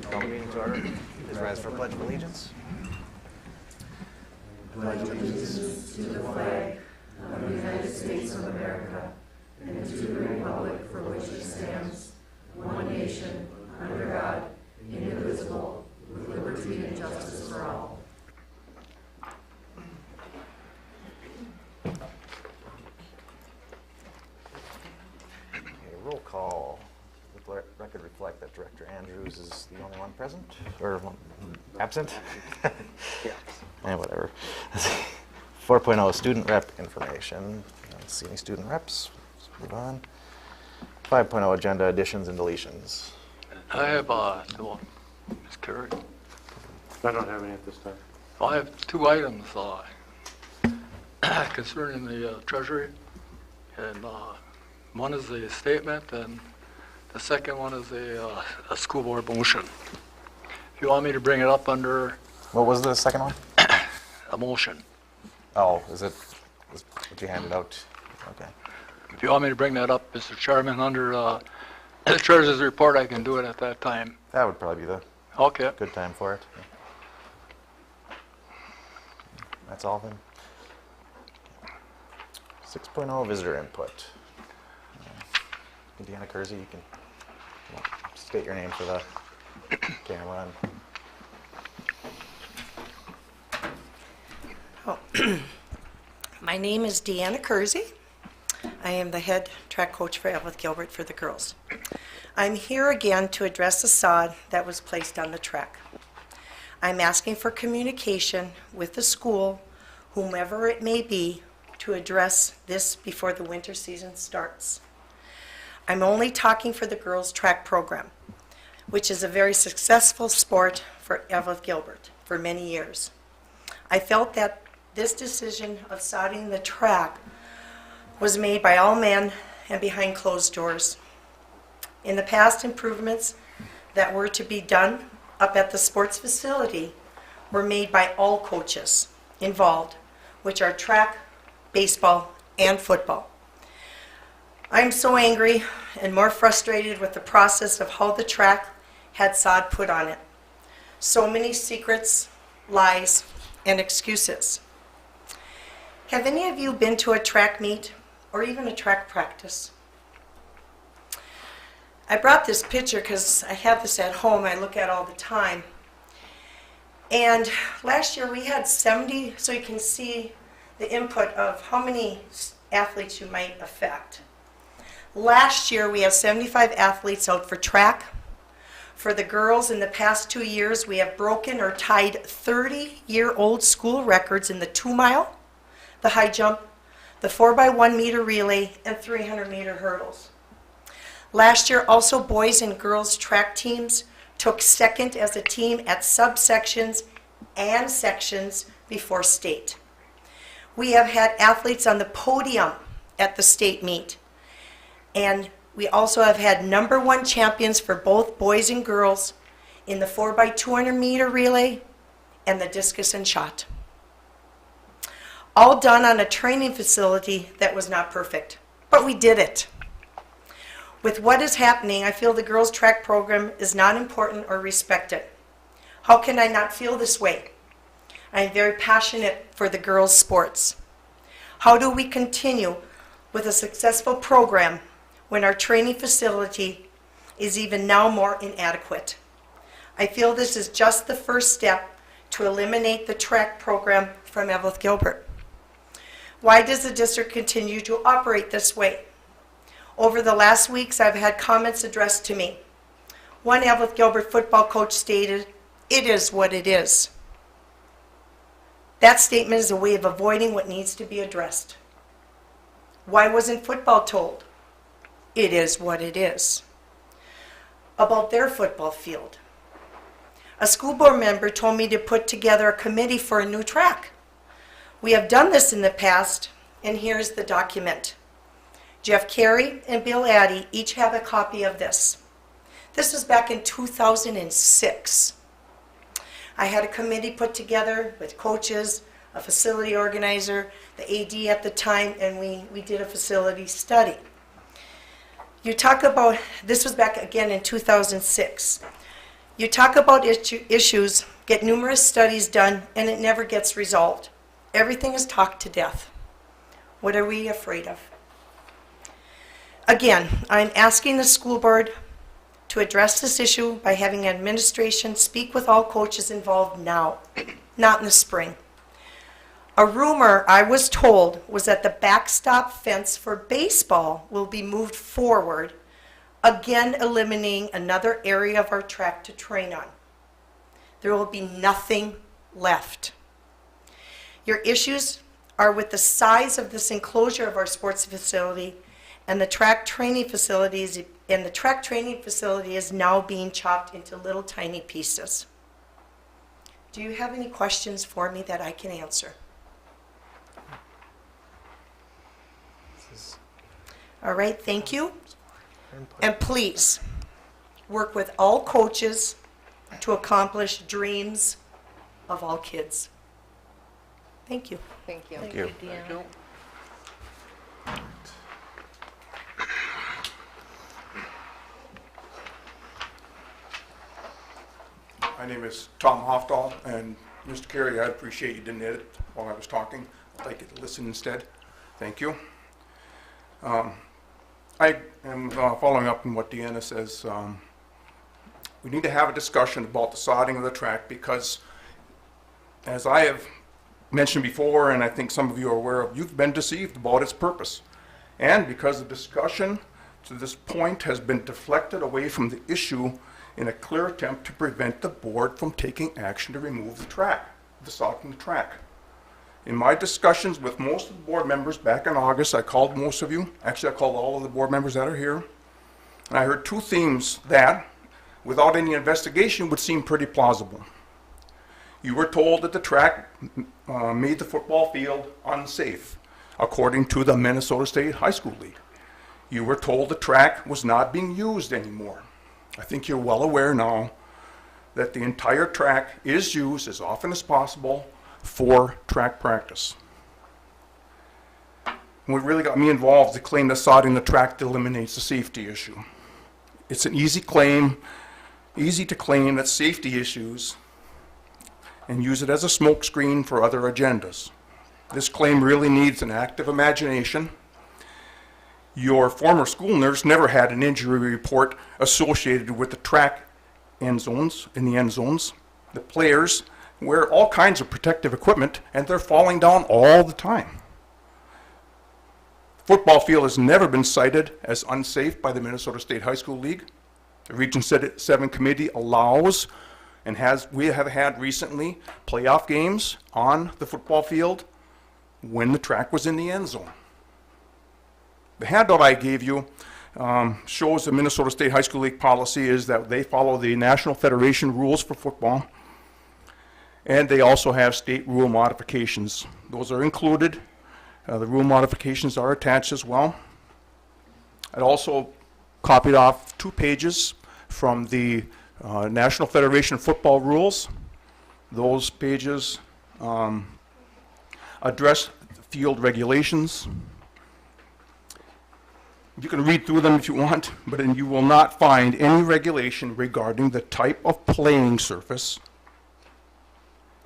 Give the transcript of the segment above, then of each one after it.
Call the meeting to order. Please rise for Pledge of Allegiance. Pledge allegiance to the flag of the United States of America and to the republic for which it stands, one nation, under God, indivisible, with liberty and justice for all. Roll call. The record reflect that Director Andrews is the only one present, or absent? Yeah. Whatever. 4.0 student rep information. I don't see any student reps. Let's move on. 5.0 agenda additions and deletions. I have no, Ms. Carey. I don't have any at this time. I have two items concerning the Treasury, and one is the statement, and the second one is a school board motion. If you want me to bring it up under What was the second one? a motion, Oh, is what you handed out? Okay. if you want me to bring that up, Mr. Chairman, under the Treasurer's report, I can do it at that time. That would probably be the Okay. good time for it. That's all then. 6.0 visitor input. Deanna Kersey, you can state your name for the camera. My name is Deanna Kersey. I am the head track coach for Evelyn Gilbert for the girls. I'm here again to address the sod that was placed on the track. I'm asking for communication with the school, whomever it may be, to address this before the winter season starts. I'm only talking for the girls' track program, which is a very successful sport for Evelyn Gilbert for many years. I felt that this decision of sodding the track was made by all men and behind closed doors. In the past, improvements that were to be done up at the sports facility were made by all coaches involved, which are track, baseball, and football. I'm so angry and more frustrated with the process of how the track had sod put on it. So many secrets, lies, and excuses. Have any of you been to a track meet or even a track practice? I brought this picture because I have this at home. I look at all the time. And last year we had 70, so you can see the input of how many athletes you might affect. Last year we had 75 athletes out for track. For the girls, in the past 2 years, we have broken or tied 30-year-old school records in the 2-mile, the high jump, the 4x1 meter relay, and 300-meter hurdles. Last year, also boys and girls track teams took second as a team at subsections and sections before state. We have had athletes on the podium at the state meet. And we also have had #1 champions for both boys and girls in the 4x200 meter relay and the discus and shot. All done on a training facility that was not perfect, but we did it. With what is happening, I feel the girls' track program is not important or respected. How can I not feel this way? I am very passionate for the girls' sports. How do we continue with a successful program when our training facility is even now more inadequate? I feel this is just the first step to eliminate the track program from Evelyn Gilbert. Why does the district continue to operate this way? Over the last weeks, I've had comments addressed to me. One Evelyn Gilbert football coach stated, "It is what it is." That statement is a way of avoiding what needs to be addressed. Why wasn't football told? It is what it is. About their football field. A school board member told me to put together a committee for a new track. We have done this in the past, and here's the document. Jeff Carey and Bill Addy each have a copy of this. This was back in 2006. I had a committee put together with coaches, a facility organizer, the AD at the time, and we did a facility study. You talk about, this was back again in 2006. You talk about issues, get numerous studies done, and it never gets resolved. Everything is talked to death. What are we afraid of? Again, I'm asking the school board to address this issue by having administration speak with all coaches involved now, not in the spring. A rumor I was told was that the backstop fence for baseball will be moved forward, again eliminating another area of our track to train on. There will be nothing left. Your issues are with the size of this enclosure of our sports facility, and the track training facility is now being chopped into little tiny pieces. Do you have any questions for me that I can answer? All right, thank you. And please, work with all coaches to accomplish dreams of all kids. Thank you. Thank you. Thank you. Deanna. My name is Tom Hofdahl, and Mr. Carey, I appreciate you didn't edit while I was talking. I'd like you to listen instead. Thank you. I am following up on what Deanna says. We need to have a discussion about the sodding of the track because, as I have mentioned before, and I think some of you are aware of, you've been deceived about its purpose. And because the discussion to this point has been deflected away from the issue in a clear attempt to prevent the board from taking action to remove the track, the sod from the track. In my discussions with most of the board members back in August, I called most of you, actually I called all of the board members that are here, and I heard two themes that, without any investigation, would seem pretty plausible. You were told that the track made the football field unsafe, according to the Minnesota State High School League. You were told the track was not being used anymore. I think you're well aware now that the entire track is used as often as possible for track practice. And what really got me involved is the claim that sodding the track eliminates the safety issue. It's an easy to claim that safety issues and use it as a smokescreen for other agendas. This claim really needs an active imagination. Your former school nurse never had an injury report associated with the track end zones, in the end zones. The players wear all kinds of protective equipment and they're falling down all the time. The football field has never been cited as unsafe by the Minnesota State High School League. The Region 7 committee allows and we have had recently playoff games on the football field when the track was in the end zone. The handout I gave you shows the Minnesota State High School League policy is that they follow the National Federation rules for football, and they also have state rule modifications. Those are included. The rule modifications are attached as well. I also copied off 2 pages from the National Federation of Football rules. Those pages address field regulations. You can read through them if you want, but you will not find any regulation regarding the type of playing surface.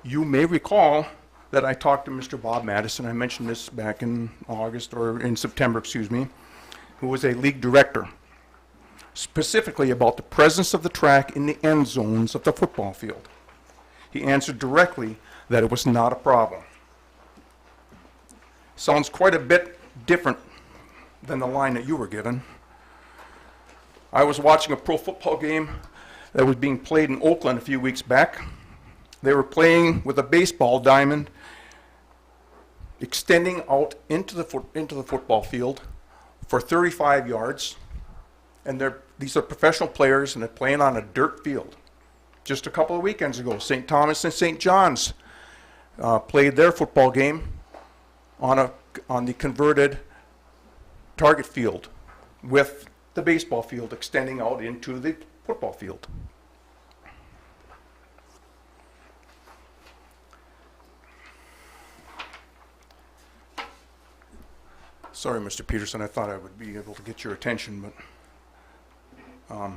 You may recall that I talked to Mr. Bob Madison. I mentioned this back in August, or in September, excuse me, who was a league director, specifically about the presence of the track in the end zones of the football field. He answered directly that it was not a problem. Sounds quite a bit different than the line that you were given. I was watching a pro football game that was being played in Oakland a few weeks back. They were playing with a baseball diamond extending out into the football field for 35 yards, and these are professional players, and they're playing on a dirt field. Just a couple of weekends ago, St. Thomas and St. John's played their football game on the converted target field with the baseball field extending out into the football field. Sorry, Mr. Peterson, I thought I would be able to get your attention, but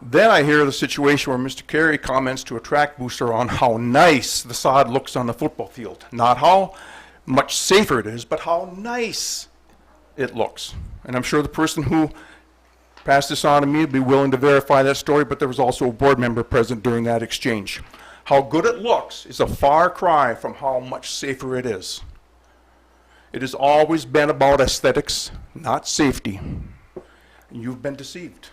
Then I hear the situation where Mr. Carey comments to a track booster on how nice the sod looks on the football field. Not how much safer it is, but how nice it looks. And I'm sure the person who passed this on to me would be willing to verify that story, but there was also a board member present during that exchange. How good it looks is a far cry from how much safer it is. It has always been about aesthetics, not safety. You've been deceived.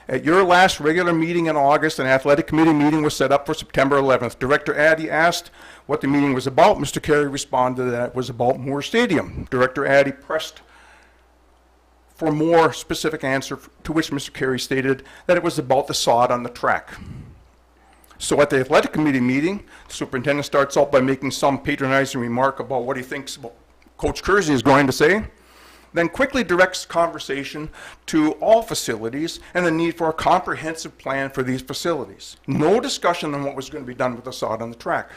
At your last regular meeting in August, an athletic committee meeting was set up for September 11th. Director Addy asked what the meeting was about. Mr. Carey responded that it was about Moore Stadium. Director Addy pressed for a more specific answer, to which Mr. Carey stated that it was about the sod on the track. So at the athletic committee meeting, the superintendent starts out by making some patronizing remark about what he thinks Coach Kersey is going to say, then quickly directs conversation to all facilities and the need for a comprehensive plan for these facilities. No discussion on what was going to be done with the sod on the track.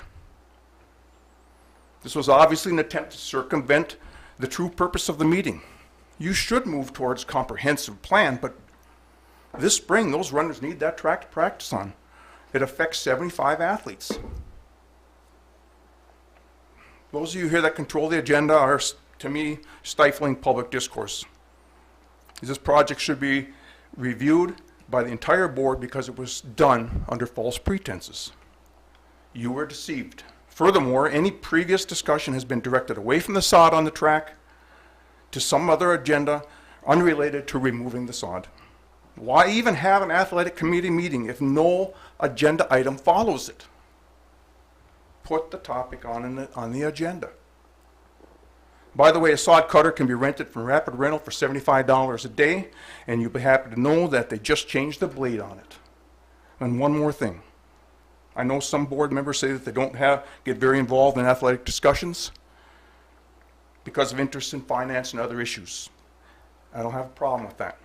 This was obviously an attempt to circumvent the true purpose of the meeting. You should move towards a comprehensive plan, but this spring, those runners need that track to practice on. It affects 75 athletes. Those of you here that control the agenda are, to me, stifling public discourse. This project should be reviewed by the entire board because it was done under false pretenses. You were deceived. Furthermore, any previous discussion has been directed away from the sod on the track to some other agenda unrelated to removing the sod. Why even have an athletic committee meeting if no agenda item follows it? Put the topic on the agenda. By the way, a sod cutter can be rented from Rapid Rental for $75 a day, and you'll be happy to know that they just changed the blade on it. And one more thing. I know some board members say that they don't get very involved in athletic discussions because of interest in finance and other issues. I don't have a problem with that.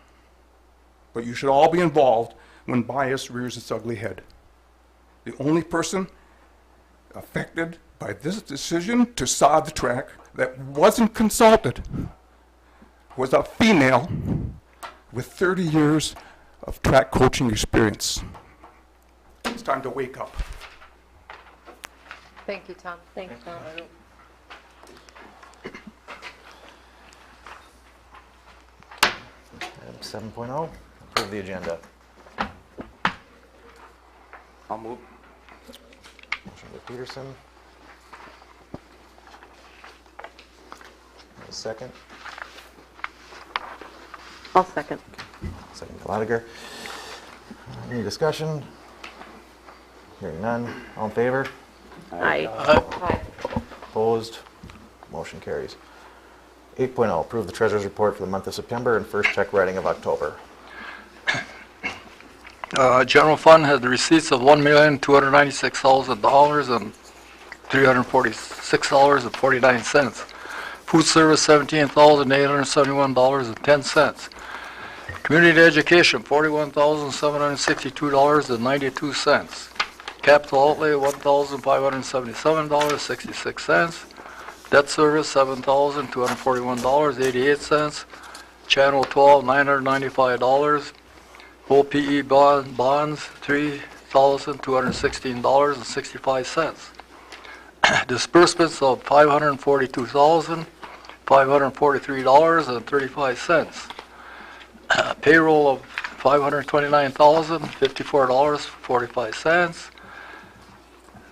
But you should all be involved when bias rears its ugly head. The only person affected by this decision to sod the track that wasn't consulted was a female with 30 years of track coaching experience. It's time to wake up. Thank you, Tom. Thanks, Tom. Item 7.0, approve the agenda. I'll move. Motion by Peterson. A second. I'll second. Second by Lotiger. Any discussion? Hearing none. All in favor? Aye. Aye. Opposed? Motion carries. 8.0, approve the treasurer's report for the month of September and first check writing of October. General fund had the receipts of $1,296,000 and $346.49. Food service, $17,871.10. Community education, $41,762.92. Capital outlay, $1,577.66. Debt service, $7,241.88. Channel 12, $995. OPE bonds, $3,216.65. Disbursements of $542,543.35. Payroll of $529,054.45.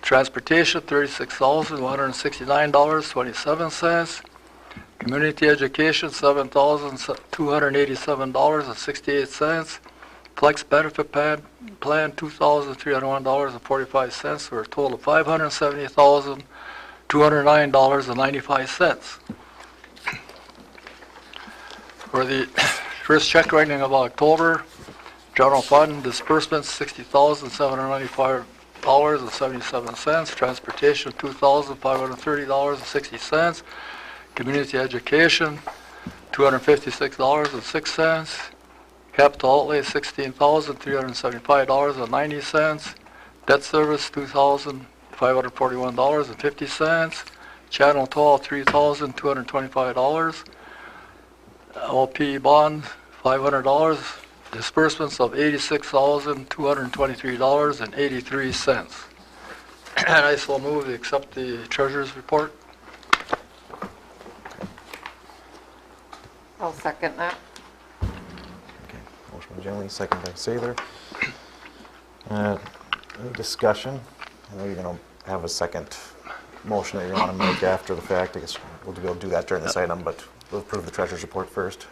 Transportation, $36,169.27. Community education, $7,287.68. Flex benefit plan, $2,301.45, for a total of $570,209.95. For the first check writing of October, general fund disbursements, $60,795.77. Transportation, $2,530.60. Community education, $256.06. Capital outlay, $16,375.90. Debt service, $2,541.50. Channel 12, $3,225. LP bond, $500. disbursements of $86,223.83. And I so move to accept the treasurer's report. I'll second that. Okay, motion by Jenny, second by Sather. Any discussion? I know you're going to have a second motion that you want to make after the fact. I guess we'll be able to do that during this item, but we'll approve the treasurer's report first.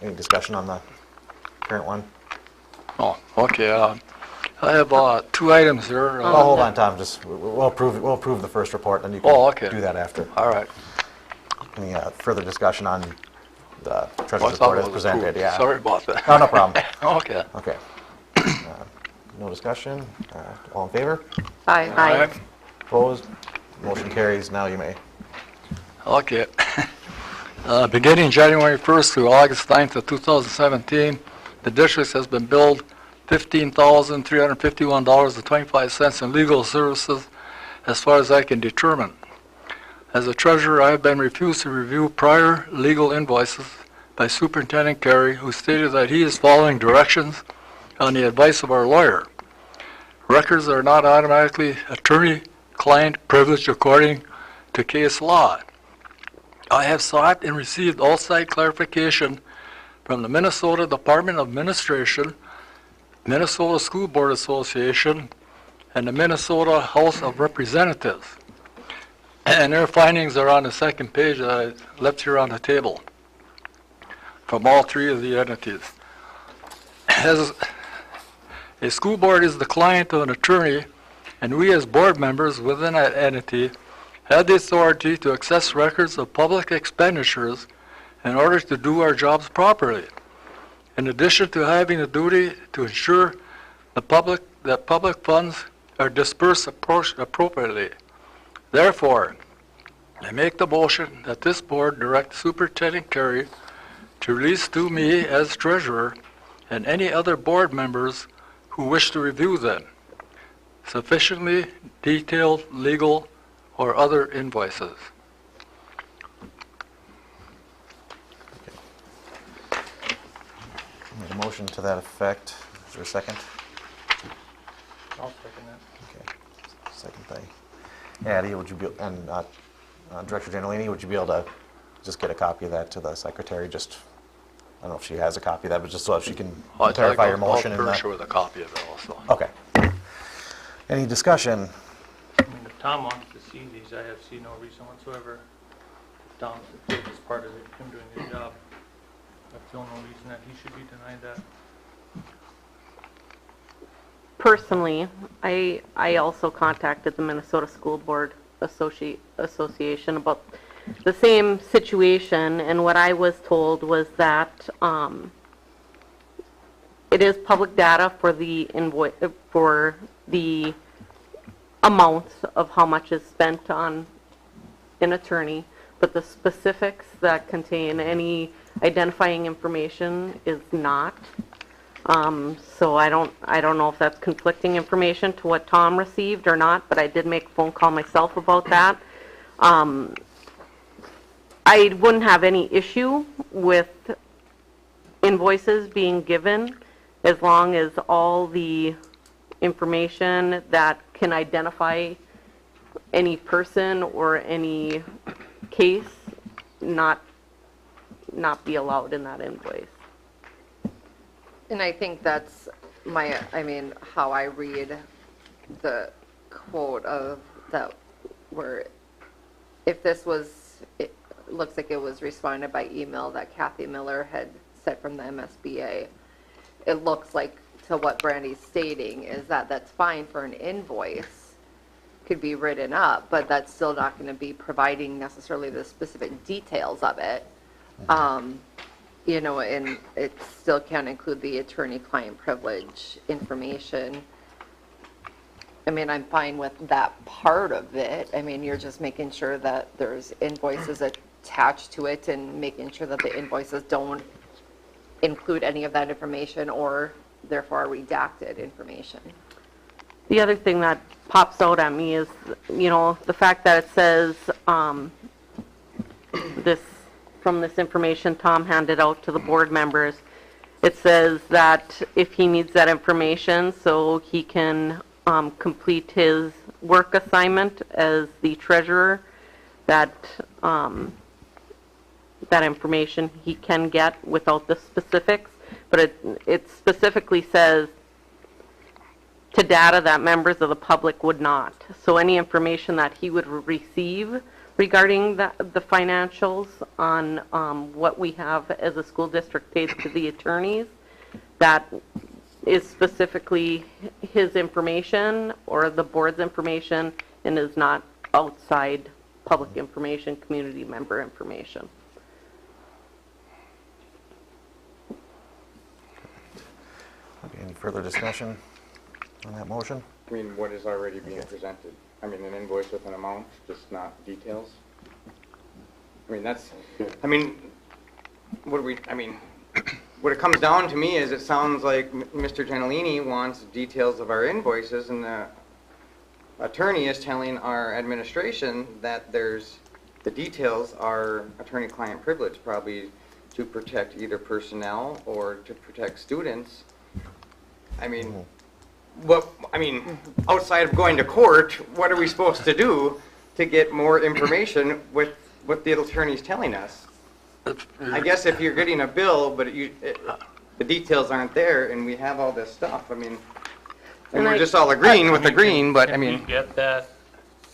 Any discussion on the current one? Oh, okay. I have 2 items here. Oh, hold on, Tom. Just we'll approve the first report, then you can Oh, okay. do that after. All right. Any further discussion on the Well, I treasurer's thought report it as was presented? approved. Yeah. Sorry about that. No, no problem. Okay. Okay. No discussion. All in favor? Aye. Opposed? Motion carries. Now you may. Okay. Beginning January 1st through August 9th of 2017, the district has been billed $15,351.25 in legal services as far as I can determine. As a treasurer, I have been refused to review prior legal invoices by Superintendent Carey, who stated that he is following directions on the advice of our lawyer. Records are not automatically attorney-client privileged according to case law. I have sought and received outside clarification from the Minnesota Department of Administration, Minnesota School Board Association, and the Minnesota House of Representatives. And their findings are on the second page that I left here on the table from all 3 of the entities. As a school board is the client of an attorney, and we as board members within that entity have the authority to access records of public expenditures in order to do our jobs properly. In addition to having the duty to ensure that public funds are dispersed appropriately. Therefore, I make the motion that this board direct Superintendent Carey to release to me as treasurer and any other board members who wish to review them sufficiently detailed legal or other invoices. Make a motion to that effect. Is there a second? I'll second that. Okay. Second thing. Addie, would you be, and Director Gentilini, would you be able to just get a copy of that to the secretary? Just, I don't know if she has a copy of that, but just so she can clarify your motion. I'll furnish her with a copy of it also. Okay. Any discussion? I mean, if Tom wants to see these, I have seen no reason whatsoever. If Tom feels it's part of him doing his job, I feel no reason that he should be denied that. Personally, I also contacted the Minnesota School Board Association about the same situation, and what I was told was that it is public data for the invoice, for the amounts of how much is spent on an attorney, but the specifics that contain any identifying information is not. So I don't know if that's conflicting information to what Tom received or not, but I did make a phone call myself about that. I wouldn't have any issue with invoices being given as long as all the information that can identify any person or any case not be allowed in that invoice. And I think that's how I read the quote of that, where if this was, it looks like it was responded by email that Kathy Miller had sent from the MSBA. It looks like, to what Brandy's stating, is that that's fine for an invoice, could be written up, but that's still not going to be providing necessarily the specific details of it. You know, and it still can't include the attorney-client privilege information. I mean, I'm fine with that part of it. I mean, you're just making sure that there's invoices attached to it and making sure that the invoices don't include any of that information or therefore redacted information. The other thing that pops out at me is, you know, the fact that it says from this information Tom handed out to the board members, It says that if he needs that information so he can complete his work assignment as the treasurer, that that information he can get without the specifics, but it specifically says to data that members of the public would not. So any information that he would receive regarding the financials on what we have as a school district paid to the attorneys, that is specifically his information or the board's information and is not outside public information, community member information. Okay, any further discussion on that motion? I mean, what is already being presented? I mean, an invoice with an amount, just not details? I mean, that's, I mean, what it comes down to me is it sounds like Mr. Gentilini wants details of our invoices, and the attorney is telling our administration that the details are attorney-client privilege, probably to protect either personnel or to protect students. I mean, outside of going to court, what are we supposed to do to get more information with what the attorney's telling us? I guess if you're getting a bill, but the details aren't there, and we have all this stuff, I mean, and we're just all agreeing with agreeing, but I Can we mean, get that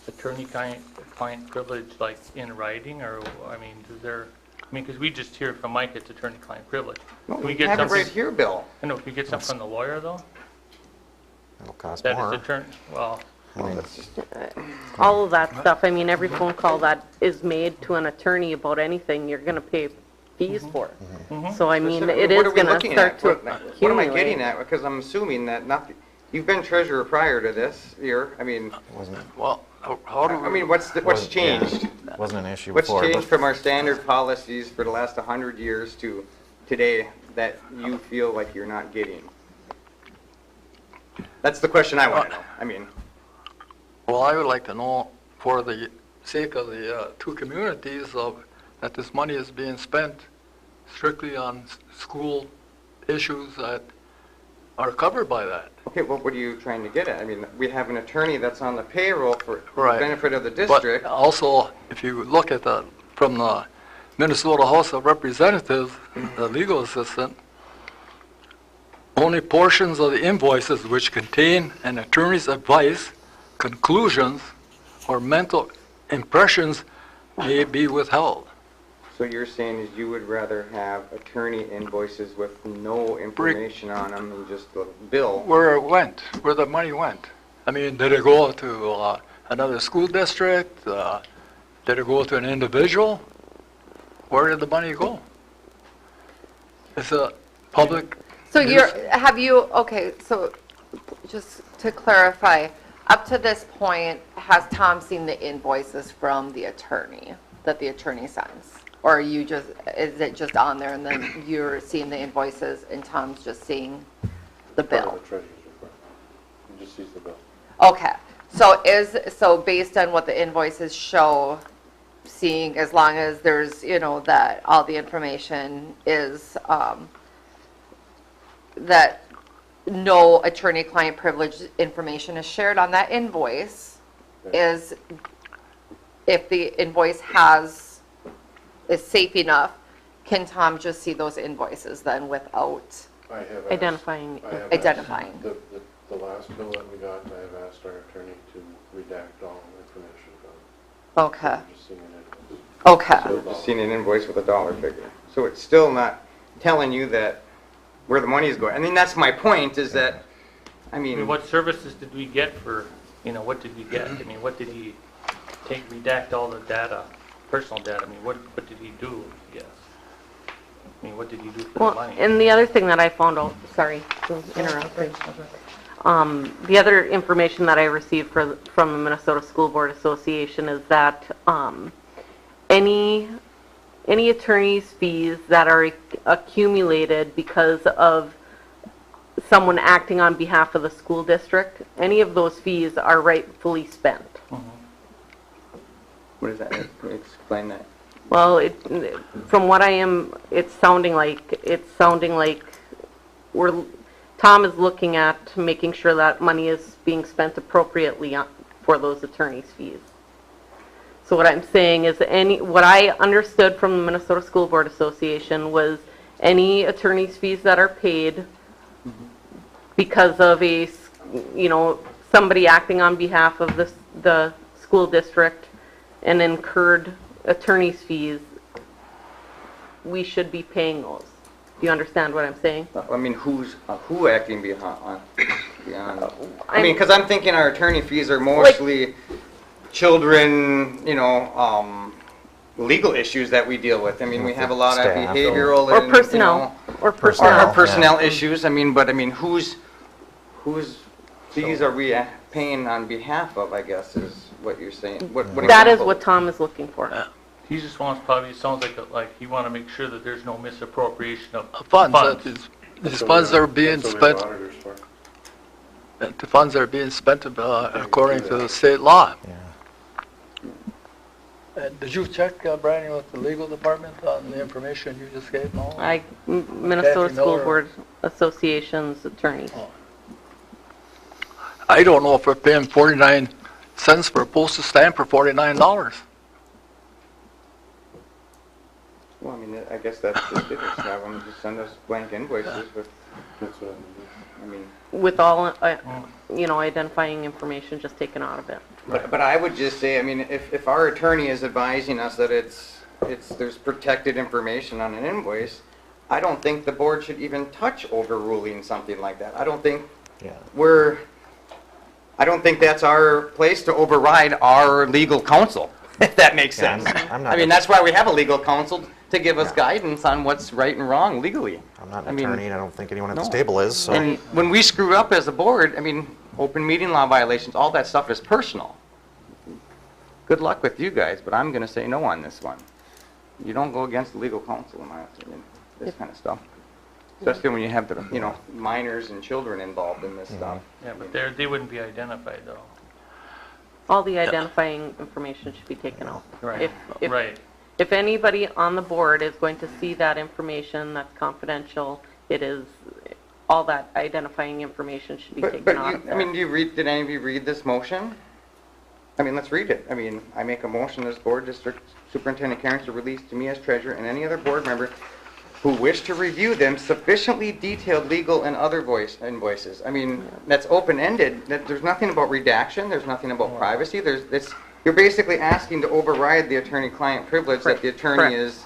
attorney-client privilege like in writing, or, I mean, because we just hear from Mike it's attorney-client privilege. Can we get have it something? right here, Bill. I know, can we get something from the lawyer, though? It'll cost That more. is attorney, well, I mean, All of that stuff, I mean, every phone call that is made to an attorney about anything, you're going to pay fees for. So, I mean, it is going to start to accumulate. What am I getting at? Because I'm assuming that you've been treasurer prior to this year, I mean, Well, how do I we, mean, what's changed? wasn't an issue What's before. changed but from our standard policies for the last 100 years to today that you feel like you're not getting? That's the question I want to know. I mean, well, I would like to know, for the sake of the two communities, that this money is being spent strictly on school issues that are covered by that. okay, well, what are you trying to get at? I mean, we have an attorney that's on the payroll for the Right. benefit of the But district. also, if you look at from the Minnesota House of Representatives, the legal assistant, only portions of the invoices which contain an attorney's advice, conclusions, or mental impressions may be withheld. So you're saying is you would rather have attorney invoices with no information on them and just the bill? Where it went, where the money went. I mean, did it go to another school district? Did it go to an individual? Where did the money go? It's a public. So okay, so just to clarify, up to this point, has Tom seen the invoices from the attorney, that the attorney signs? Or is it just on there and then you're seeing the invoices and Tom's just seeing the Part of bill? the treasurer's report. He just sees the bill. Okay, so based on what the invoices show, seeing as long as there's, that all the information is, that no attorney-client privilege information is shared on that invoice, is if the invoice is safe enough, can Tom just see those invoices then without I have asked- Identifying. I have identifying? asked- The last bill that we got, I have asked our attorney to redact all information from. Okay, I'm just seeing an invoice. okay. Just seen an invoice with a dollar figure. So it's still not telling you that where the money is going. I mean, that's my point, is that, I mean, what services did we get for, what did we get? I mean, what did he redact all the data, personal data? I mean, what did he do, I guess? I mean, what did he do for the Well, money? and the other thing that I found out, sorry to interrupt. The other information that I received from the Minnesota School Board Association is that any attorney's fees that are accumulated because of someone acting on behalf of the school district, any of those fees are rightfully spent. what is that? Explain that. Well, from what it's sounding like Tom is looking at making sure that money is being spent appropriately for those attorney's fees. So what I'm saying is what I understood from the Minnesota School Board Association was any attorney's fees that are paid because of somebody acting on behalf of the school district and incurred attorney's fees, we should be paying those. Do you understand what I'm saying? I mean, who acting beyond? I mean, because I'm thinking our attorney fees are mostly children, legal issues that we deal with. I mean, we have a lot of Staff. behavioral Or and, personnel. Or or personnel. personnel issues. I mean, but I mean, whose fees are we paying on behalf of, I guess, is what you're saying. What That is example? what Tom is looking for. He just wants, probably, sounds like you want to make sure that there's no misappropriation of Funds, funds. these funds are being That's what we have spent, auditors for. the funds are being spent according to the state law. Yeah. Did you check, Brian, with the legal department on the information you just gave? No? Minnesota Kathy School Miller. Board Association's attorneys. I don't know if we're paying 49 cents for a postage stamp or $49. Well, I mean, I guess that's just it. Just have them just send us blank invoices with, That's what I mean. With all, identifying information just taken out of it. But I would just say, I mean, if our attorney is advising us that there's protected information on an invoice, I don't think the board should even touch overruling something like that. I don't think that's our place to override our legal counsel, if that makes Yeah, sense. I'm not I mean, that's why we have a legal counsel, to give us guidance on what's right and wrong legally. I'm not I an mean, attorney, and I don't think anyone at this no. table is, so. And when we screw up as a board, I mean, open meeting law violations, all that stuff is personal. Good luck with you guys, but I'm going to say no on this one. You don't go against the legal counsel, in my opinion, this kind of stuff. Especially when you have the, minors and children involved in this stuff. Yeah, but they wouldn't be identified, though. All the identifying information should be taken out. Right. Right. If anybody on the board is going to see that information that's confidential, all that identifying information should be taken out of there. I mean, did any of you read this motion? I mean, let's read it. I mean, I make a motion as board district superintendent Cairns to release to me as treasurer and any other board member who wish to review them sufficiently detailed legal and other invoices. I mean, that's open-ended. There's nothing about redaction. There's nothing about privacy. You're basically asking to override the attorney-client privilege that the attorney is.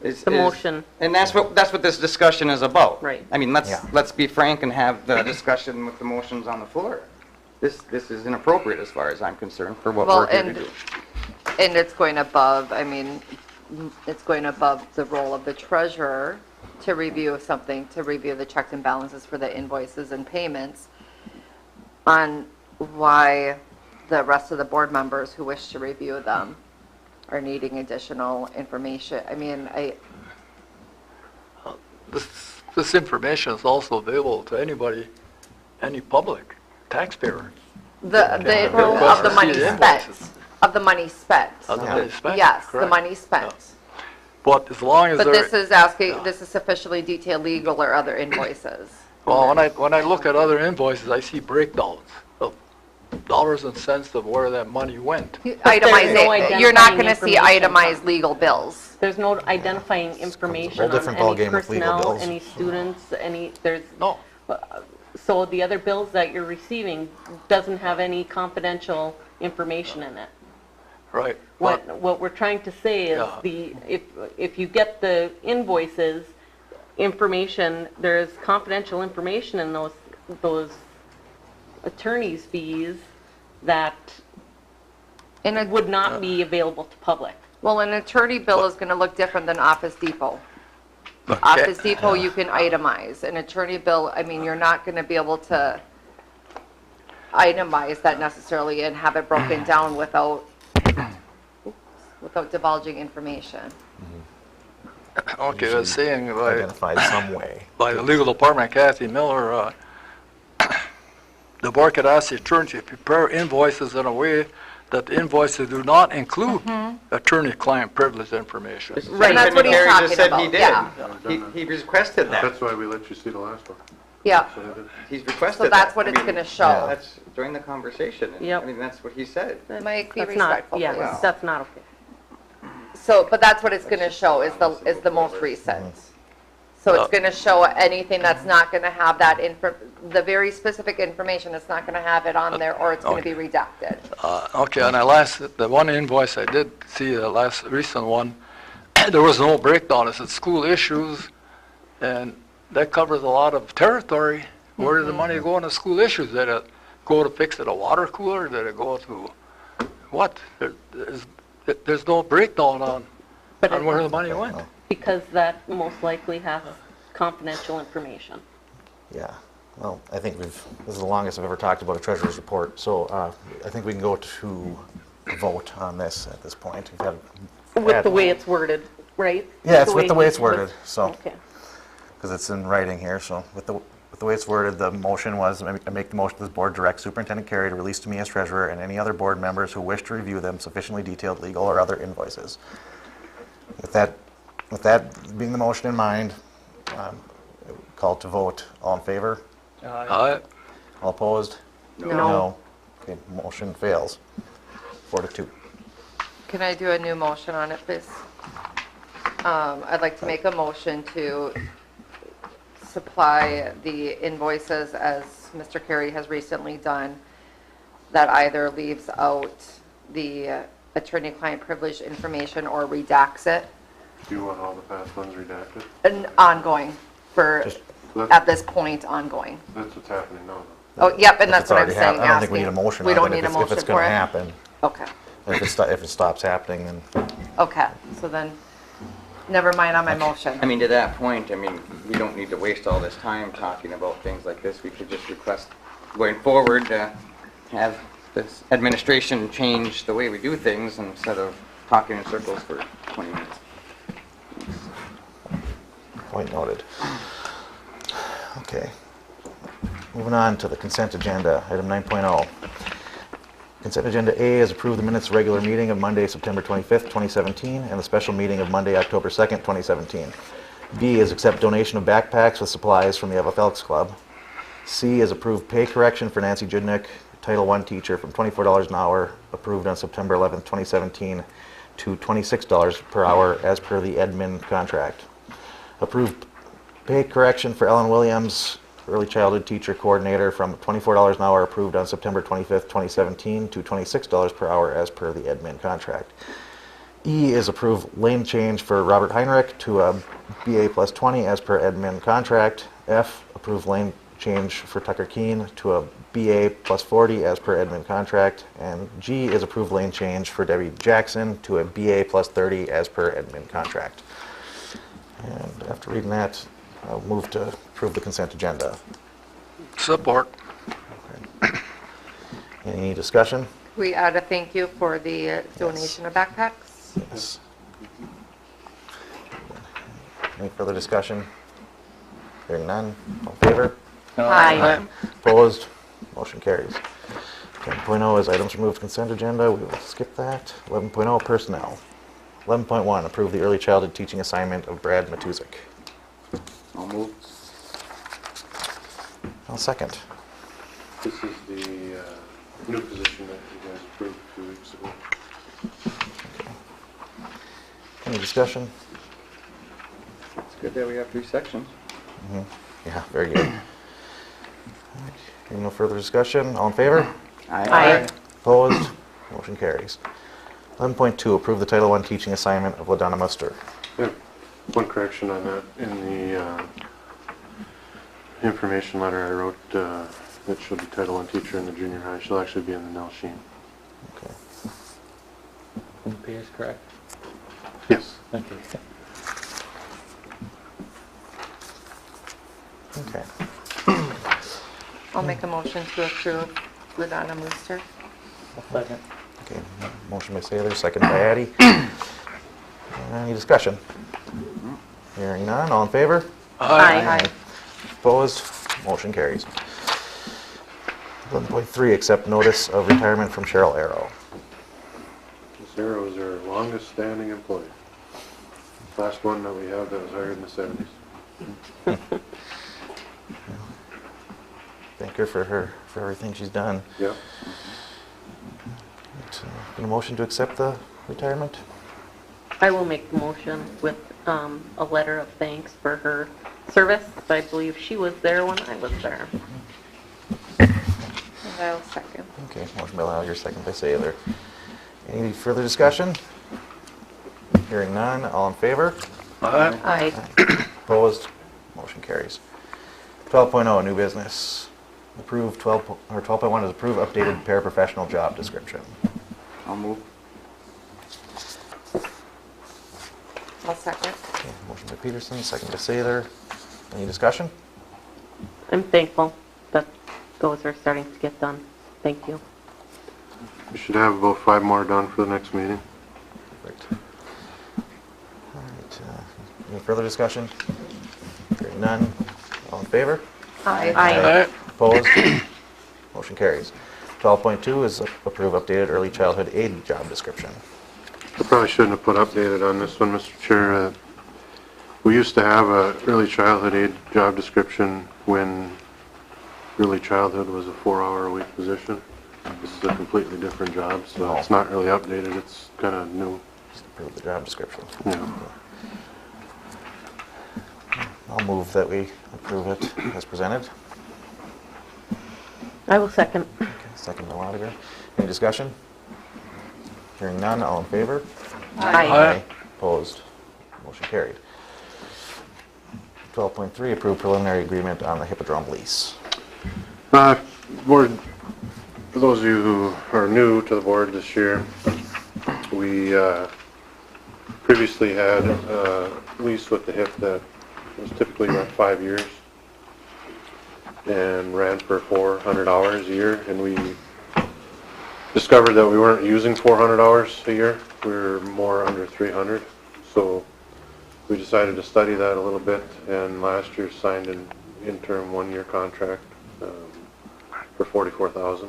The motion. And that's what this discussion is about. Right. I mean, let's be frank and have the discussion with the motions on the floor. This is inappropriate as far as I'm concerned for what we're here to do. And it's going above, it's going above the role of the treasurer to review something, to review the checks and balances for the invoices and payments, on why the rest of the board members who wish to review them are needing additional information. I mean, This information is also available to anybody, any public taxpayer. the Okay. approval Request of the to money see the spent, invoices. of the money spent. Of the money spent? Yes, the Correct. money spent. But as long as But there, this is asking, this is sufficiently detailed legal or other invoices. well, when I look at other invoices, I see breakdowns of dollars and cents of where that money went. Itemize no it. You're not identifying going to see information. itemized legal bills. There's no identifying information whole on different any ballgame with legal personnel, bills. any students, there's, No, so the other bills that you're receiving doesn't have any confidential information in it. right. But What we're trying to say is Yeah. if you get the invoices, information, there's confidential information in those attorney's fees that And it, would not be available to public. well, an attorney bill is going to look different than Office Depot. Okay. Office Depot, you can itemize. An attorney bill, I mean, you're not going to be able to itemize that necessarily and have it broken down without divulging information. Okay, I was saying Identified some way. by the legal department, Kathy Miller, the board could ask the attorney to prepare invoices in a way that the invoices do not include attorney-client privilege information. Right, that's what he's Attorney Carey talking just said about, he did. yeah. He requested that. That's why we let you see the last one. Yeah, So I did. He's requested so that. that's what I it's mean, gonna show. That's during the conversation. and, Yep. I mean, that's what he said. Mike, be That's not, respectful, yeah, please. that's not okay. So, but that's what it's gonna show, is the most recent. So it's gonna show anything that's not gonna have that the very specific information, it's not gonna have it on there, or it's gonna be redacted. Okay, and the one invoice I did see, the last recent one, there was no breakdown. It said school issues, and that covers a lot of territory. Where did the money go into school issues? Did it go to fix a water cooler? Did it go to what? There's no breakdown on where the money went. Because that most likely has confidential information. Yeah, well, I think this is the longest I've ever talked about a treasurer's report, so I think we can go to a vote on this at this point. With the way it's worded, right? Yeah, it's with the way it's worded, so, Okay. because it's in writing here, so with the way it's worded, the motion was, I make the motion this board direct Superintendent Carey to release to me as treasurer and any other board members who wish to review them sufficiently detailed legal or other invoices. With that being the motion in mind, call to vote. All in favor? Aye. All opposed? No. Okay, motion fails. 4-2. Can I do a new motion on it, please? I'd like to make a motion to supply the invoices as Mr. Carey has recently done, that either leaves out the attorney-client privilege information or redacts it. Do you want all the past ones redacted? And ongoing, at this point, ongoing. That's what's happening now, though. Oh, yep, and If that's it's what I'm already saying, I don't think we need a asking. motion We on don't it need a if motion it's going for to it? happen. Okay, If it stops happening, then okay, so then, never mind on my motion. I mean, to that point, I mean, we don't need to waste all this time talking about things like this. We could just request going forward to have this administration change the way we do things instead of talking in circles for 20 minutes. point noted. Okay. Moving on to the consent agenda, item 9.0. Consent agenda A is approve the minutes of regular meeting of Monday, September 25th, 2017, and the special meeting of Monday, October 2nd, 2017. B is accept donation of backpacks with supplies from the Evelyn Elks Club. C is approve pay correction for Nancy Judnick, Title I teacher, from $24 an hour, approved on September 11th, 2017, to $26 per hour as per the admin contract. Approved pay correction for Ellen Williams, early childhood teacher coordinator, from $24 an hour, approved on September 25th, 2017, to $26 per hour as per the admin contract. E is approve lane change for Robert Heinrich to a BA plus 20 as per admin contract. F, approve lane change for Tucker Keene to a BA plus 40 as per admin contract. And G is approve lane change for Debbie Jackson to a BA plus 30 as per admin contract. And after reading that, I'll move to approve the consent agenda. Support. Any discussion? We add a thank you for the donation of backpacks. Yes. Any further discussion? Hearing none, all in favor? Aye. Opposed? Motion carries. 10.0 is items removed from consent agenda. We will skip that. 11.0 personnel. 11.1 approve the early childhood teaching assignment of Brad Matuzik. I'll move. I'll second. This is the new position that you guys approved 2 weeks ago. Any discussion? It's good that we have 3 sections. Yeah, very good. All right. Hearing no further discussion, all in favor? Aye. Opposed? Motion carries. 11.2 approve the Title I teaching assignment of LaDonna Muster. Yeah, one correction on that. In the information letter I wrote, that she'll be Title I teacher in the junior high. She'll actually be in the Nell Sheen. Okay. And pay is correct? Yes. Thank you. Okay. I'll make a motion to approve LaDonna Mooster. Second. Okay. Motion by Saylor, second by Addy. Any discussion? Hearing none, all in favor? Aye. Opposed? Motion carries. 11.3 accept notice of retirement from Cheryl Arrow. Sarah was our longest standing employee. Last one that we have that was hired in the 70s. Thank her for everything she's done. Yep. A motion to accept the retirement? I will make the motion with a letter of thanks for her service. I believe she was there when I was there. And I'll second. Okay, motion by Louder, second by Saylor. Any further discussion? Hearing none, all in favor? Aye. Opposed? Motion carries. 12.0, new business. Approve 12.1 is approve updated paraprofessional job description. I'll move. I'll second. Okay, motion by Peterson, second by Saylor. Any discussion? I'm thankful that those are starting to get done. Thank you. We should have about 5 more done for the next meeting. Perfect. All right, any further discussion? Hearing none, all in favor? Aye. Opposed? Motion carries. 12.2 is approve updated early childhood aid job description. I probably shouldn't have put updated on this one, Mr. Chair. We used to have a early childhood aid job description when early childhood was a 4-hour-a-week position. This is a completely different job, so it's not really updated. It's kind of new. Just approve the job description. Yeah. I'll move that we approve it as presented. I will second. Okay, second by Lotiger. Any discussion? Hearing none, all in favor? Aye. Opposed? Motion carried. 12.3, approve preliminary agreement on the Hippodrome lease. Board, for those of you who are new to the board this year, we previously had a lease with the HIP that was typically about 5 years and ran for 400 hours a year, and we discovered that we weren't using 400 hours a year. We were more under 300, so we decided to study that a little bit, and last year signed an interim 1-year contract for $44,000,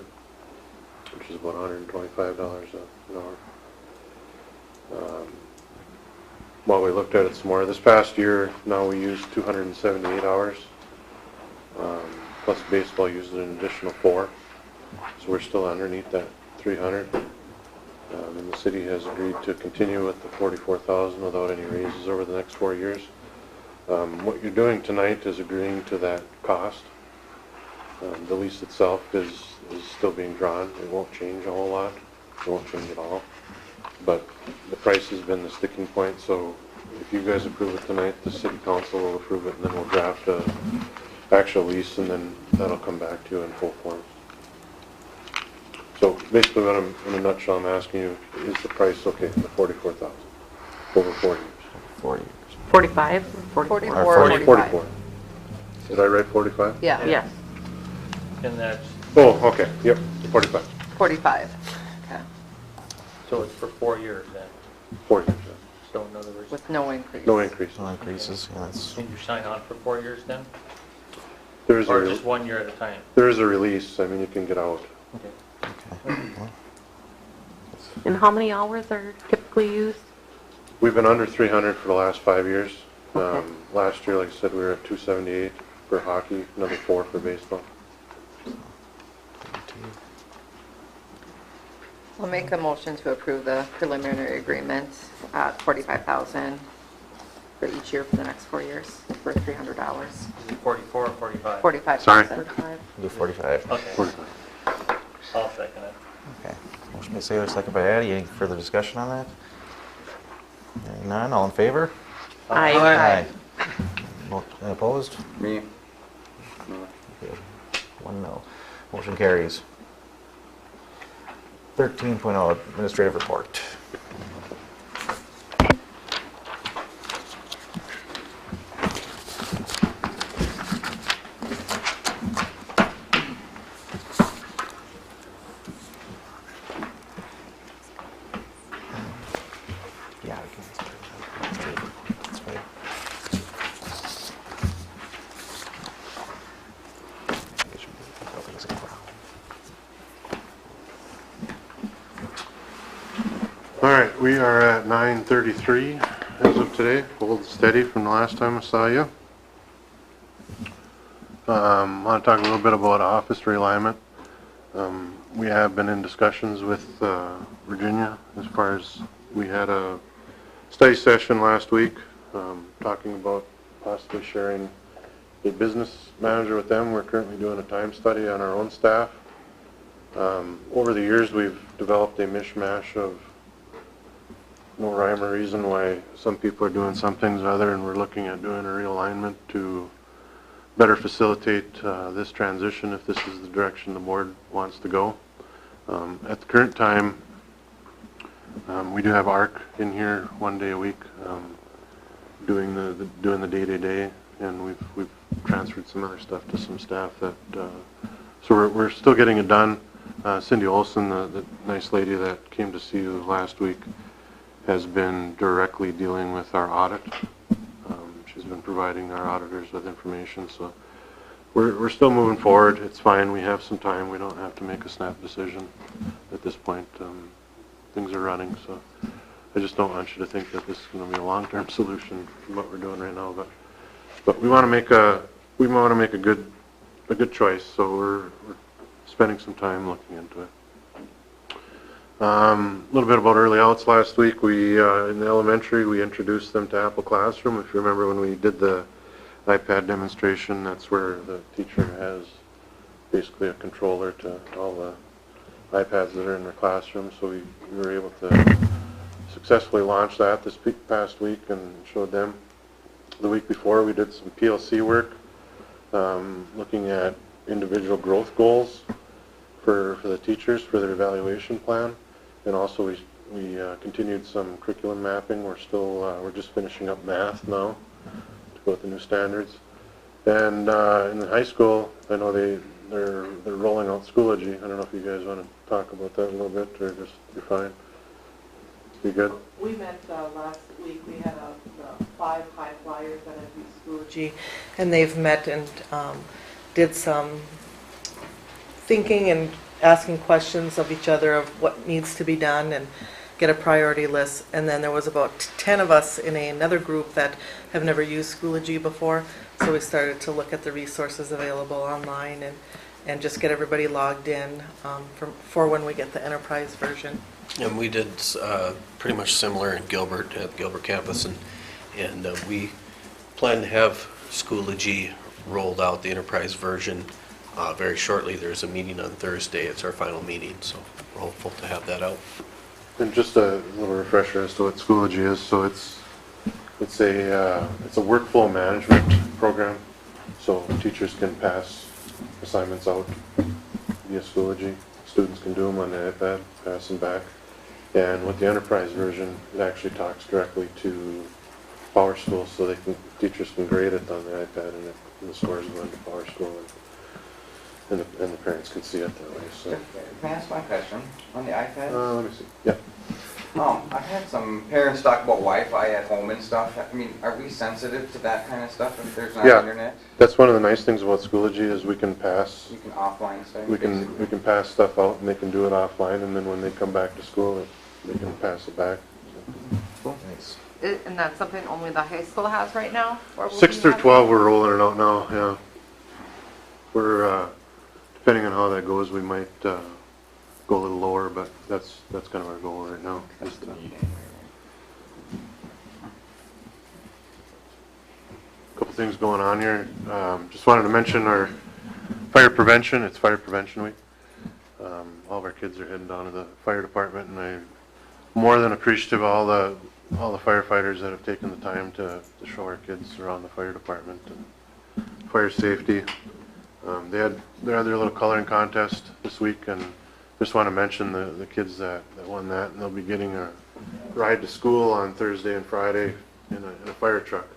which is about $125 an hour. While we looked at it some more, this past year, now we used 278 hours, plus baseball used an additional 4, so we're still underneath that 300. And the city has agreed to continue with the $44,000 without any raises over the next 4 years. What you're doing tonight is agreeing to that cost. The lease itself is still being drawn. It won't change a whole lot. It won't change at all. But the price has been the sticking point, so if you guys approve it tonight, the city council will approve it, and then we'll draft a actual lease, and then that'll come back to you in full form. So basically what in a nutshell, I'm asking you, is the price okay, the $44,000 over 4 years? 4 years. 45? 44, 44. 45. Did I write 45? Yeah, Yes. And that's, Oh, okay, yep, 45. 45. Okay. so it's for 4 years then? 4 years, yeah. So in other words, With no increase. No increase. No increases, yeah, that's, can you sign on for 4 years then? There is Or a, just 1 year at a time? there is a release, I mean, you can get out. Okay. okay. Well, And how many hours are typically used? We've been under 300 for the last 5 years. Okay. Last year, like I said, we were at 278 for hockey, another 4 for baseball. I'll make a motion to approve the preliminary agreement at $45,000 for each year for the next 4 years for $300. Is it 44 or 45? $45,000. Sorry. 45. do 45. Okay, 45. I'll second it. Okay. Motion by Saylor, second by Addy. Any further discussion on that? Hearing none, all in favor? Aye. Any opposed? Me. Okay. 1 no. Motion carries. 13.0 administrative report. Yeah, we can. That's fine. All right, we are at 9:33 as of today. Hold steady from the last time I saw you. I want to talk a little bit about office realignment. We have been in discussions with Virginia as far as we had a study session last week talking about possibly sharing a business manager with them. We're currently doing a time study on our own staff. Over the years, we've developed a mishmash of no rhyme or reason why some people are doing some things other, and we're looking at doing a realignment to better facilitate this transition if this is the direction the board wants to go. At the current time, we do have ARC in here one day a week doing the day-to-day, and we've transferred some other stuff to some staff that so we're still getting it done. Cindy Olson, the nice lady that came to see you last week, has been directly dealing with our audit. She's been providing our auditors with information, so we're still moving forward. It's fine. We have some time. We don't have to make a snap decision at this point. Things are running, so I just don't want you to think that this is going to be a long-term solution from what we're doing right now. But we want to make a good choice, so we're spending some time looking into it. A little bit about early outs last week. We in the elementary, we introduced them to Apple Classroom. If you remember when we did the iPad demonstration, that's where the teacher has basically a controller to all the iPads that are in their classroom. So we were able to successfully launch that this past week and showed them. The week before, we did some PLC work, looking at individual growth goals for the teachers for their evaluation plan. And also we continued some curriculum mapping. We're just finishing up math now to go with the new standards. And in the high school, I know they're rolling out Schoology. I don't know if you guys want to talk about that a little bit, or just you're fine. You good? We met last week. We had the 5 high flyers that have used Schoology, and they've met and did some thinking and asking questions of each other of what needs to be done and get a priority list. And then there was about 10 of us in another group that have never used Schoology before, so we started to look at the resources available online and just get everybody logged in for when we get the enterprise version. And we did pretty much similar in Gilbert, at the Gilbert campus, and we plan to have Schoology rolled out, the enterprise version, very shortly. There's a meeting on Thursday. It's our final meeting, so we're hopeful to have that out. And just a little refresher as to what Schoology is. So it's a workflow management program. So teachers can pass assignments out via Schoology. Students can do them on the iPad, pass them back. And with the enterprise version, it actually talks directly to PowerSchool, so teachers can grade it on the iPad, and the scores go into PowerSchool, and the parents can see it that way. So. Can I ask one question on the iPad? Let me see. Yeah. I've had some parents talk about Wi-Fi at home and stuff. I mean, are we sensitive to that kind of stuff if there's not internet? That's one of the nice things about Schoology is we can pass. You can offline stuff. We can pass stuff out, and they can do it offline, and then when they come back to school, they can pass it back. Cool. Nice. And that's something only the high school has right now? Or will 6 we through have 12, we're rolling it out now. Yeah. We're depending on how that goes, we might go a little lower, but that's kind of our goal right now. Just, couple things going on here. Just wanted to mention our fire prevention. It's Fire Prevention Week. All of our kids are heading down to the fire department, and I'm more than appreciative of all the firefighters that have taken the time to show our kids around the fire department and fire safety. They had their little coloring contest this week, and just want to mention the kids that won that, and they'll be getting a ride to school on Thursday and Friday in a fire truck.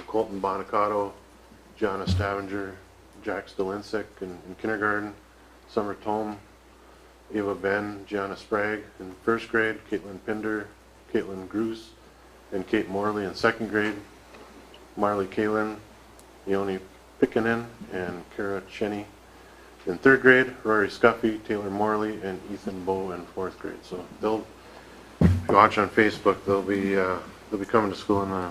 Colton Bonicato, Gianna Stavanger, Jack Stolinsek in kindergarten, Summer Tome, Ava Ben, Gianna Sprague in first grade, Caitlin Pinder, Caitlin Gruce, and Kate Morley in second grade, Marley Kalin, Leonie Pickenen, and Kara Cheney in third grade, Rory Scuffy, Taylor Morley, and Ethan Bowe in fourth grade. So they'll watch on Facebook, they'll be coming to school in the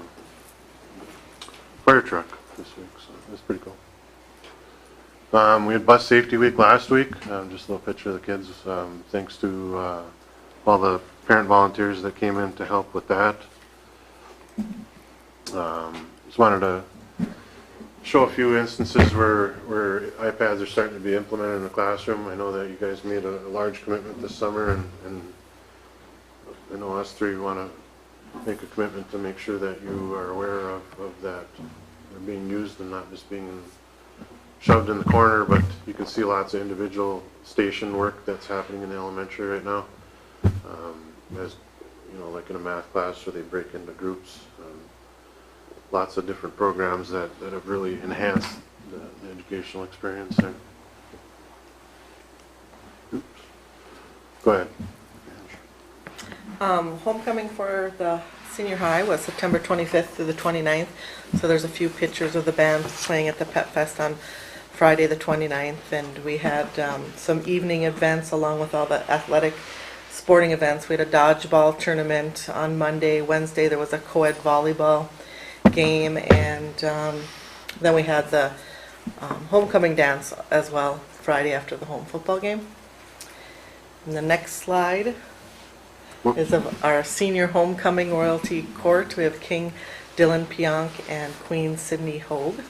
fire truck this week, so that's pretty cool. We had bus safety week last week, just a little picture of the kids, thanks to all the parent volunteers that came in to help with that. Just wanted to show a few instances where iPads are starting to be implemented in the classroom. I know that you guys made a large commitment this summer, and I know us three want to make a commitment to make sure that you are aware of that they're being used and not just being shoved in the corner, but you can see lots of individual station work that's happening in the elementary right now. As you know, like in a math class where they break into groups. Lots of different programs that have really enhanced the educational experience there. Oops. Go ahead. Homecoming for the senior high was September 25th through the 29th. So there's a few pictures of the band playing at the Pep Fest on Friday the 29th. And we had some evening events along with all the athletic sporting events. We had a dodgeball tournament on Monday. Wednesday there was a co-ed volleyball game, and then we had the homecoming dance as well Friday after the home football game. And the next slide is of our senior homecoming royalty court. We have King Dylan Pionk and Queen Sydney Hogue.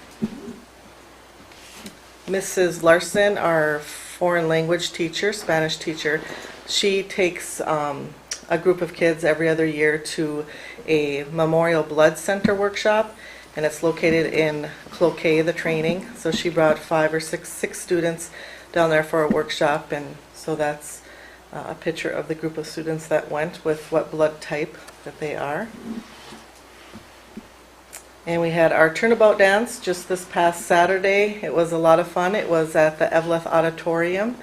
Mrs. Larson, our foreign language teacher, Spanish teacher, she takes a group of kids every other year to a Memorial Blood Center workshop, and it's located in Cloquet, the training. So she brought 5 or 6 students down there for a workshop, and so that's a picture of the group of students that went with what blood type that they are. And we had our turnabout dance just this past Saturday. It was a lot of fun. It was at the Eveleth Auditorium.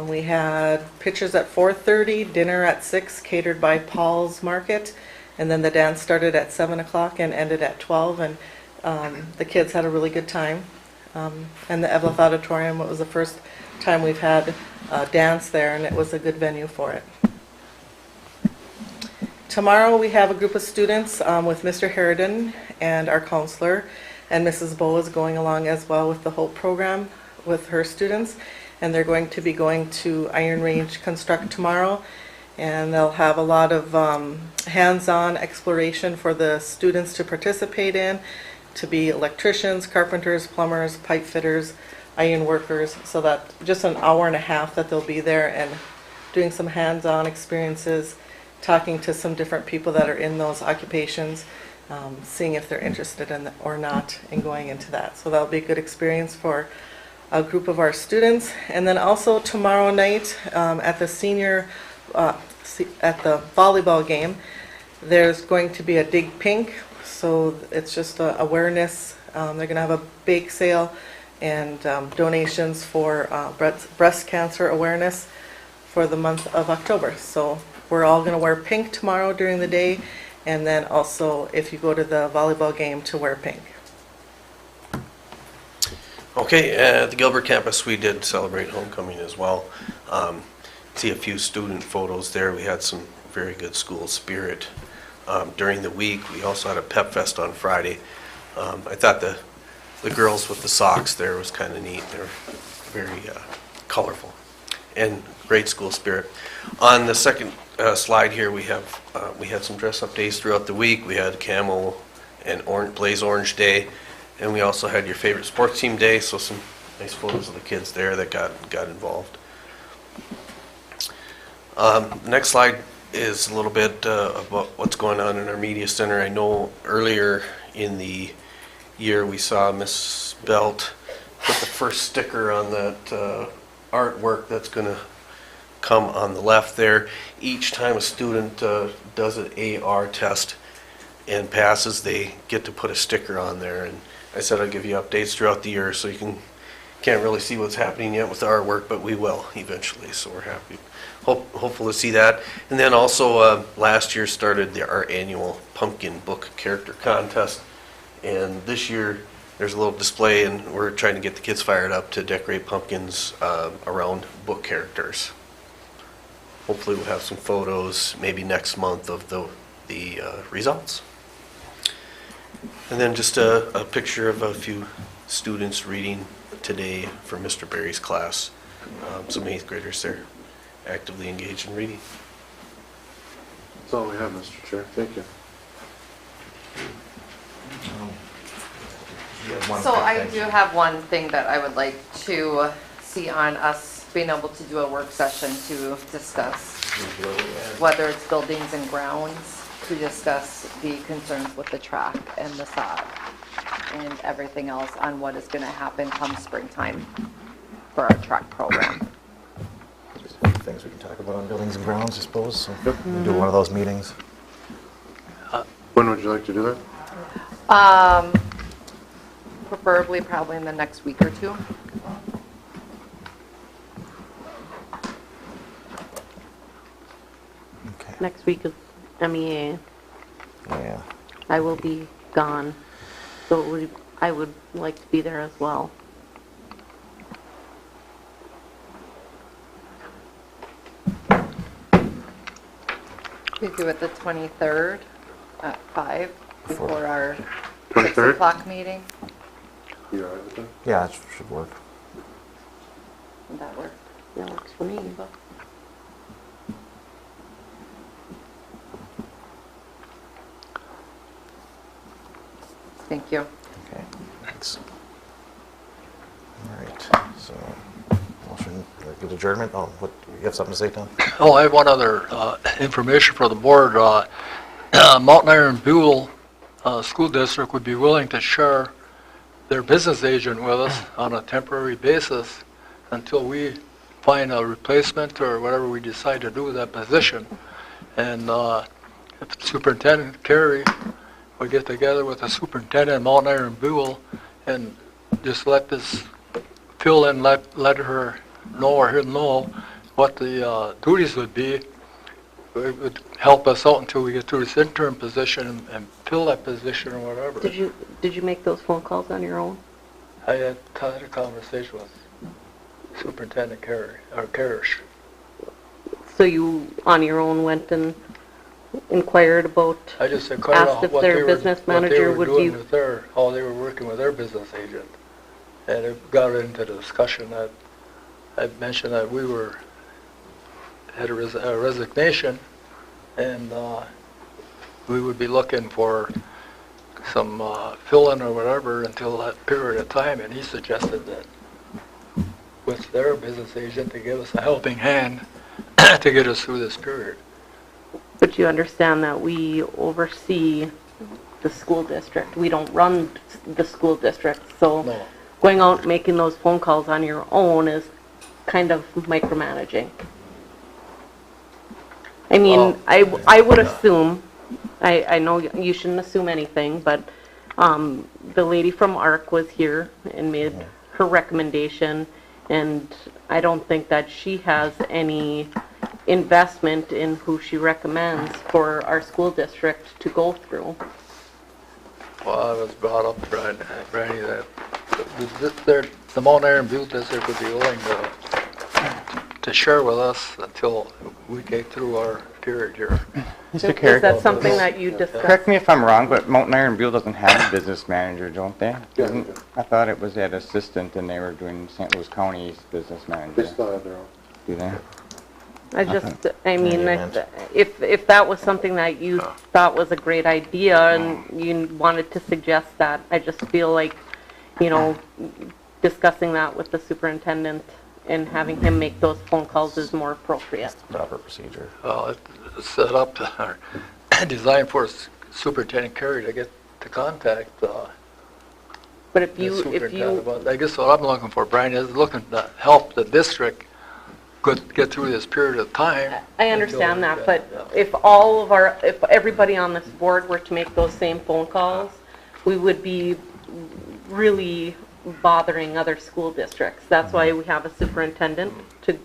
We had pictures at 4:30, dinner at 6, catered by Paul's Market, and then the dance started at 7 o'clock and ended at 12, and the kids had a really good time. And the Eveleth Auditorium, it was the first time we've had a dance there, and it was a good venue for it. Tomorrow we have a group of students with Mr. Harridan and our counselor, and Mrs. Bowe is going along as well with the HOPE program with her students, and they're going to be going to Iron Range Construct tomorrow, and they'll have a lot of hands-on exploration for the students to participate in, to be electricians, carpenters, plumbers, pipe fitters, iron workers, so that just an hour and a half that they'll be there and doing some hands-on experiences, talking to some different people that are in those occupations, seeing if they're interested in or not in going into that. So that'll be a good experience for a group of our students. And then also tomorrow night at the senior, at the volleyball game, there's going to be a Dig Pink. So it's just awareness. They're going to have a bake sale and donations for breast cancer awareness for the month of October. So we're all going to wear pink tomorrow during the day, and then also if you go to the volleyball game to wear pink. Okay, at the Gilbert campus, we did celebrate homecoming as well. See a few student photos there. We had some very good school spirit during the week. We also had a pep fest on Friday. I thought the girls with the socks there was kind of neat. They're very colorful and great school spirit. On the second slide here, we had some dress-up days throughout the week. We had Camo and Blaze Orange Day, and we also had your favorite sports team day. So some nice photos of the kids there that got involved. Next slide is a little bit about what's going on in our media center. I know earlier in the year we saw Miss Belt put the first sticker on that artwork that's going to come on the left there. Each time a student does an AR test and passes, they get to put a sticker on there. And I said I'd give you updates throughout the year, so you can't really see what's happening yet with the artwork, but we will eventually. So we're happy, hopeful to see that. And then also last year started our annual pumpkin book character contest, and this year there's a little display, and we're trying to get the kids fired up to decorate pumpkins around book characters. hopefully we'll have some photos maybe next month of the results. And then just a picture of a few students reading today for Mr. Berry's class. Some 8th graders there actively engaged in reading. That's all we have, Mr. Chair. Thank you. So I do have one thing that I would like to see on us being able to do a work session to discuss, whether it's buildings and grounds, to discuss the concerns with the track and the sod and everything else on what is going to happen come springtime for our track program. Things we can talk about on buildings and grounds, I suppose. So we'll do one of those meetings. When would you like to do that? Preferably probably in the next week or two. Okay. Next week is MEA. Yeah. I will be gone, so I would like to be there as well. We do it the 23rd at 5 before our 6 23rd? o'clock meeting. You all right with that? Yeah, it should work. Would that work? That works for me. Thank you. Okay, thanks. All right, so motion, good adjournment. Oh, what, you have something to say, Tom? Oh, I have one other information for the board. Mountain Iron Buell School District would be willing to share their business agent with us on a temporary basis until we find a replacement or whatever we decide to do with that position. And if Superintendent Carey would get together with the superintendent of Mountain Iron Buell and just let this fill in, let her know or him know what the duties would be. It would help us out until we get to this interim position and fill that position or whatever. Did you make those phone calls on your own? I had a conversation with Superintendent Karish. So you, on your own, went and inquired about, I just inquired asked if what their they were, business what they manager were would doing be, with their, how they were working with their business agent. And it got into the discussion that I mentioned that we had a resignation, and we would be looking for some fill-in or whatever until that period of time, and he suggested that with their business agent to give us a helping hand to get us through this period. but you understand that we oversee the school district. We don't run the school district, so No. going out and making those phone calls on your own is kind of micromanaging. I mean, Well, I would assume, I know you shouldn't assume anything, but the lady from ARC was here and made her recommendation, and I don't think that she has any investment in who she recommends for our school district to go through. Well, I was brought up, Brandy, that the Mount Iron Butte District would be willing to share with us until we get through our period here. Mr. Is Carey, that something that you discussed? correct me if I'm wrong, but Mountain Iron Buell doesn't have a business manager, don't they? Yeah. I thought it was that assistant and they were doing St. Louis County's business They manager. still have their own. Do they? I mean, event. if that was something that you thought was a great idea and you wanted to suggest that, I just feel like, you know, discussing that with the superintendent and having him make those phone calls is more appropriate. Proper procedure. It's set up or designed for Superintendent Carey to get to contact But if the you, superintendent. But I guess what I'm looking for, Brian, is looking to help the district get through this period of time. I understand until that, we but get- if everybody on this board were to make those same phone calls, we would be really bothering other school districts. That's why we have a superintendent to,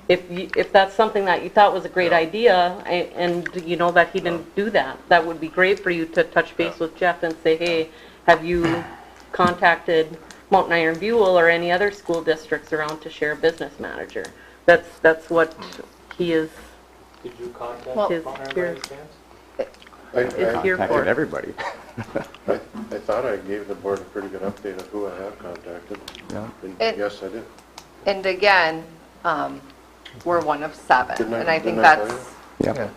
if that's something that you thought was a great idea, and you know that he didn't do that, that would be great for you to touch base with Jeff and say, hey, have you contacted Mountain Iron Buell or any other school districts around to share a business manager? That's what he is Did you contact Well- His- Bonner by here. any chance? It's I here for Contacted it. everybody. thought I gave the board a pretty good update of who I have contacted. Yeah. And It- yes, I did. And again, we're one of 7, Didn't I- and I think didn't I tell that's, Yeah.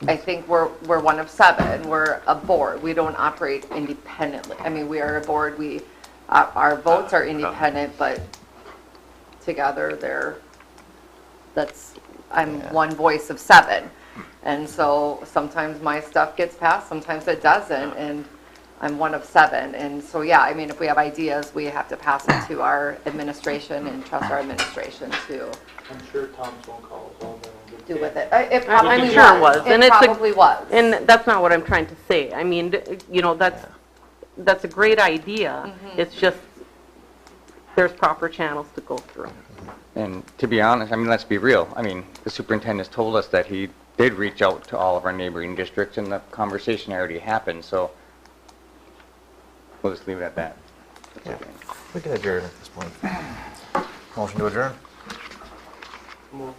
I think we're one of 7. We're a board. We don't operate independently. I mean, we are a board. Our votes are independent, but together I'm one voice of 7. And so sometimes my stuff gets passed, sometimes it doesn't, and I'm one of 7. And so, yeah, I mean, if we have ideas, we have to pass it to our administration and trust our administration to I'm sure Tom's phone call was all done in good do faith. with it. It probably I'm sure it was, and It it's a- probably was. And that's not what I'm trying to say. I mean, that's a great idea. It's just, there's proper channels to go through. And to be honest, I mean, let's be real. I mean, the superintendent's told us that he did reach out to all of our neighboring districts, and the conversation already happened, so we'll just leave it at that. That's Yeah. okay. We can adjourn at this point. Motion to adjourn? Move.